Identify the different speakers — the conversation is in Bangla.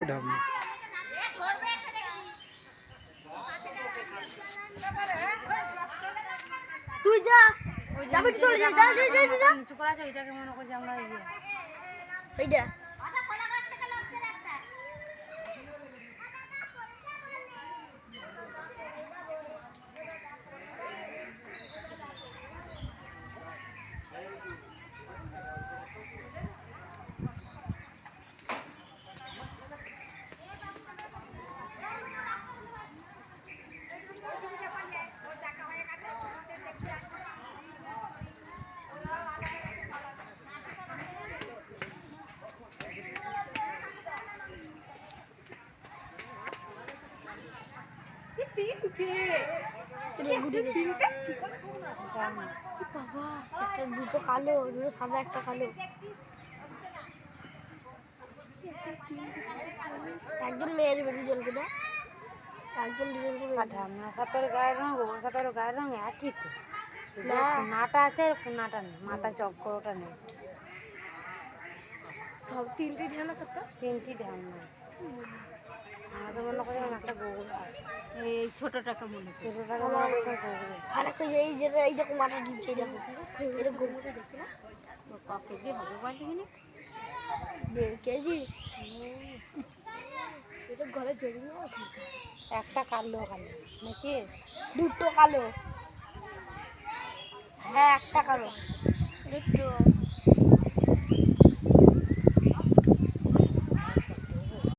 Speaker 1: ঢাম
Speaker 2: তুই যা যাবি চলে যা যা
Speaker 3: নিচু করা আছে এটাকে মনে করছি আমরা
Speaker 2: এইটা দুটো কালো দুটো সাদা একটা কালো একজন মেয়ের বেরিয়ে চলবে না একজন
Speaker 3: সাপের গায়ের রঙ সাপের গায়ের রঙ একই তো নাটা আছে আর নাটা নেই মাথা চক্করটা নেই
Speaker 2: সব তিনটি ঢানা সত্য
Speaker 3: তিনটি ঢাল নেই আমাদের মনে করি একটা গোগুল আছে এই ছোটোটাকে মনে ছোটোটাকে মনে করি গোগুল
Speaker 2: আর একটা এই যেটা এই যখন মাথা দিচ্ছে এই দেখো এটা গোলটা দেখো না
Speaker 3: ক কেজি হবে বলতে কিনে
Speaker 2: 1.5 কেজি এটা ঘরে জড়িয়ে
Speaker 3: একটা কালো কালো নাকি
Speaker 2: দুটো কালো হ্যাঁ একটা কালো দুটো